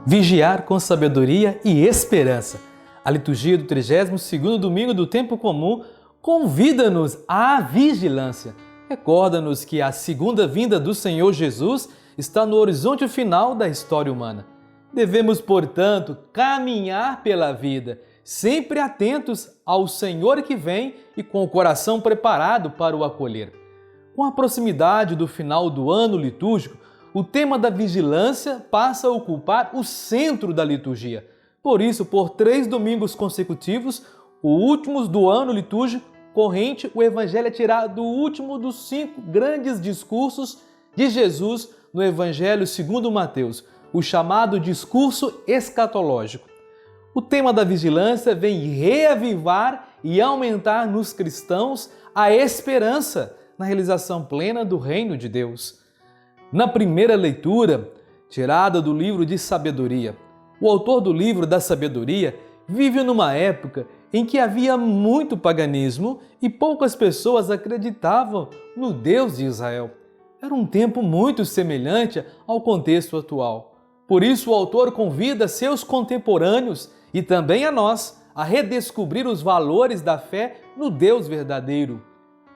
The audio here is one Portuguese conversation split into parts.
Vigiar com sabedoria e esperança. A liturgia do 32º domingo do tempo comum convida-nos à vigilância. Recorda-nos que a segunda vinda do Senhor Jesus está no horizonte final da história humana. Devemos, portanto, caminhar pela vida, sempre atentos ao Senhor que vem e com o coração preparado para o acolher. Com a proximidade do final do ano litúrgico, o tema da vigilância passa a ocupar o centro da liturgia. Por isso, por 3 domingos consecutivos, os últimos do ano litúrgico corrente, o Evangelho é tirado do último dos 5 grandes discursos de Jesus no Evangelho segundo Mateus, o chamado discurso escatológico. O tema da vigilância vem reavivar e aumentar nos cristãos a esperança na realização plena do reino de Deus. Na primeira leitura, tirada do livro de Sabedoria, o autor do livro da Sabedoria vive numa época em que havia muito paganismo e poucas pessoas acreditavam no Deus de Israel. Era um tempo muito semelhante ao contexto atual. Por isso, o autor convida seus contemporâneos e também a nós a redescobrir os valores da fé no Deus verdadeiro.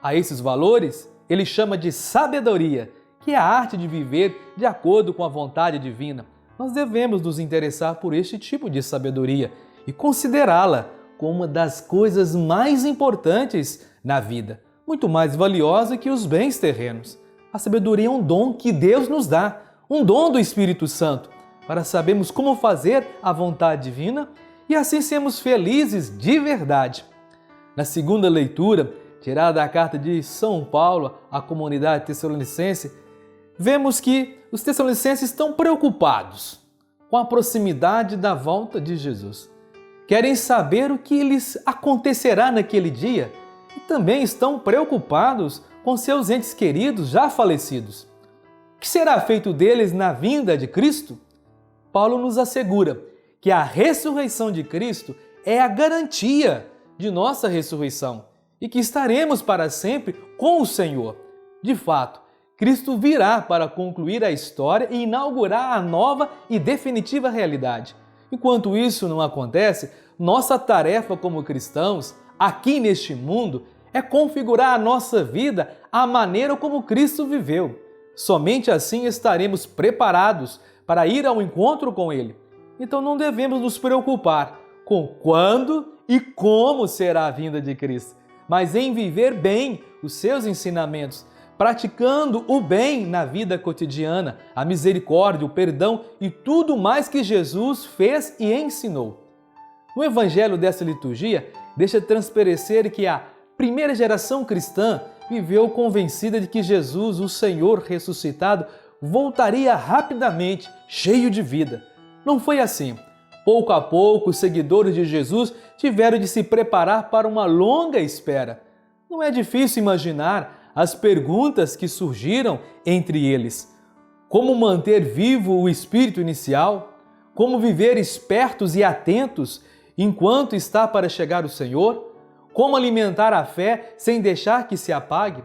A esses valores, ele chama de sabedoria, que é a arte de viver de acordo com a vontade divina. Nós devemos nos interessar por este tipo de sabedoria e considerá-la como uma das coisas mais importantes na vida, muito mais valiosa que os bens terrenos. A sabedoria é um dom que Deus nos dá, um dom do Espírito Santo, para sabermos como fazer a vontade divina e assim sermos felizes de verdade. Na segunda leitura, tirada da carta de São Paulo à comunidade tessalonicense, vemos que os tessalonicenses estão preocupados com a proximidade da volta de Jesus. Querem saber o que lhes acontecerá naquele dia e também estão preocupados com seus entes queridos já falecidos. O que será feito deles na vinda de Cristo? Paulo nos assegura que a ressurreição de Cristo é a garantia de nossa ressurreição e que estaremos para sempre com o Senhor. De fato, Cristo virá para concluir a história e inaugurar a nova e definitiva realidade. Enquanto isso não acontece, nossa tarefa como cristãos, aqui neste mundo, é configurar a nossa vida à maneira como Cristo viveu. Somente assim estaremos preparados para ir ao encontro com Ele. Então não devemos nos preocupar com quando e como será a vinda de Cristo, mas em viver bem os seus ensinamentos, praticando o bem na vida cotidiana, a misericórdia, o perdão e tudo mais que Jesus fez e ensinou. O Evangelho dessa liturgia deixa transparecer que a primeira geração cristã viveu convencida de que Jesus, o Senhor ressuscitado, voltaria rapidamente, cheio de vida. Não foi assim. Pouco a pouco, os seguidores de Jesus tiveram de se preparar para uma longa espera. Não é difícil imaginar as perguntas que surgiram entre eles. Como manter vivo o espírito inicial? Como viver espertos e atentos enquanto está para chegar o Senhor? Como alimentar a fé sem deixar que se apague?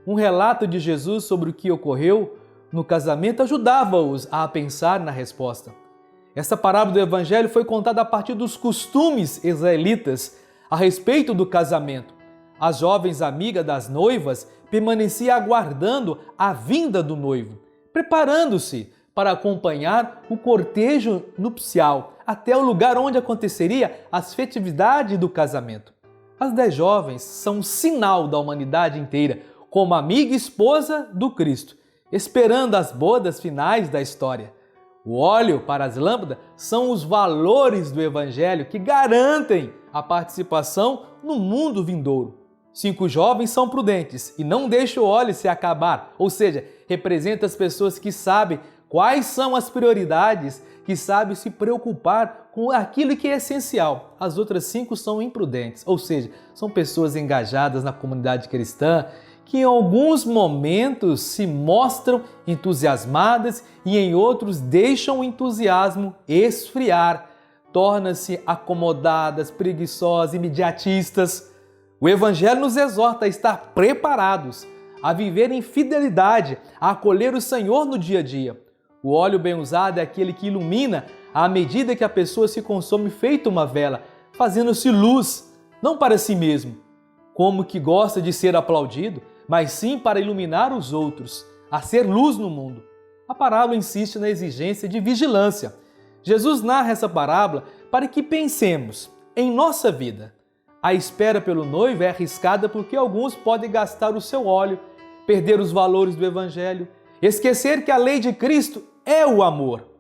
Um relato de Jesus sobre o que ocorreu no casamento ajudava-os a pensar na resposta. Essa parábola do Evangelho foi contada a partir dos costumes israelitas a respeito do casamento. As jovens amigas das noivas permaneciam aguardando a vinda do noivo, preparando-se para acompanhar o cortejo nupcial até o lugar onde aconteceria as festividades do casamento. As 10 jovens são um sinal da humanidade inteira, como amiga e esposa do Cristo, esperando as bodas finais da história. O óleo para as lâmpadas são os valores do Evangelho que garantem a participação no mundo vindouro. 5 jovens são prudentes e não deixam o óleo se acabar, ou seja, representa as pessoas que sabem quais são as prioridades, que sabem se preocupar com aquilo que é essencial. As outras 5 são imprudentes, ou seja, são pessoas engajadas na comunidade cristã que em alguns momentos se mostram entusiasmadas e em outros deixam o entusiasmo esfriar, tornam-se acomodadas, preguiçosas, imediatistas. O Evangelho nos exorta a estar preparados, a viver em fidelidade, a acolher o Senhor no dia a dia. O óleo bem usado é aquele que ilumina à medida que a pessoa se consome feito uma vela, fazendo-se luz, não para si mesmo, como que gosta de ser aplaudido, mas sim para iluminar os outros, a ser luz no mundo. A parábola insiste na exigência de vigilância. Jesus narra essa parábola para que pensemos em nossa vida. A espera pelo noivo é arriscada porque alguns podem gastar o seu óleo, perder os valores do Evangelho, esquecer que a lei de Cristo é o amor.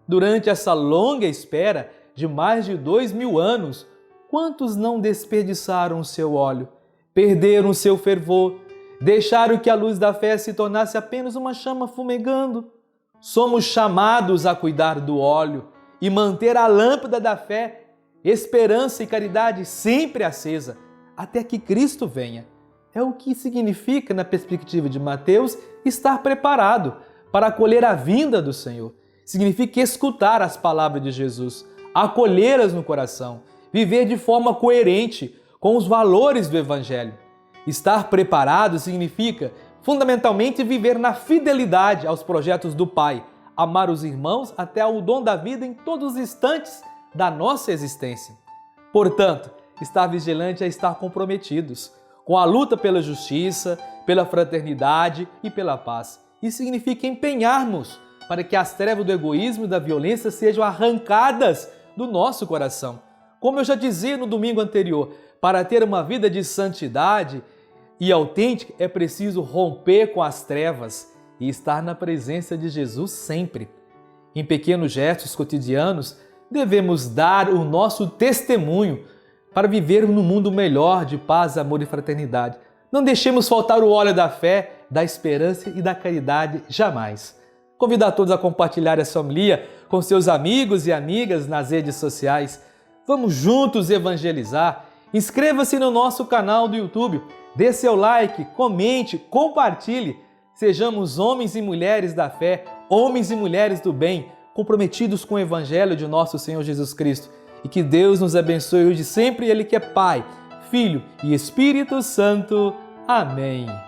Durante essa longa espera de mais de 2000 anos, quantos não desperdiçaram o seu óleo, perderam o seu fervor, deixaram que a luz da fé se tornasse apenas uma chama fumegando? Somos chamados a cuidar do óleo e manter a lâmpada da fé, esperança e caridade sempre acesa, até que Cristo venha. É o que significa, na perspectiva de Mateus, estar preparado para acolher a vinda do Senhor. Significa escutar as palavras de Jesus, acolhê-las no coração, viver de forma coerente com os valores do Evangelho. Estar preparado significa, fundamentalmente, viver na fidelidade aos projetos do Pai, amar os irmãos até ao dom da vida em todos os instantes da nossa existência. Portanto, estar vigilante é estar comprometidos com a luta pela justiça, pela fraternidade e pela paz. Isso significa empenharmos para que as trevas do egoísmo e da violência sejam arrancadas do nosso coração. Como eu já dizia no domingo anterior, para ter uma vida de santidade e autêntica é preciso romper com as trevas e estar na presença de Jesus sempre. Em pequenos gestos cotidianos, devemos dar o nosso testemunho para viver num mundo melhor de paz, amor e fraternidade. Não deixemos faltar o óleo da fé, da esperança e da caridade jamais. Convido a todos a compartilhar essa homilia com seus amigos e amigas nas redes sociais. Vamos juntos evangelizar. Inscreva-se no nosso canal do YouTube, dê seu like, comente, compartilhe. Sejamos homens e mulheres da fé, homens e mulheres do bem, comprometidos com o Evangelho de nosso Senhor Jesus Cristo. E que Deus nos abençoe hoje sempre, Ele que é Pai, Filho e Espírito Santo. Amém.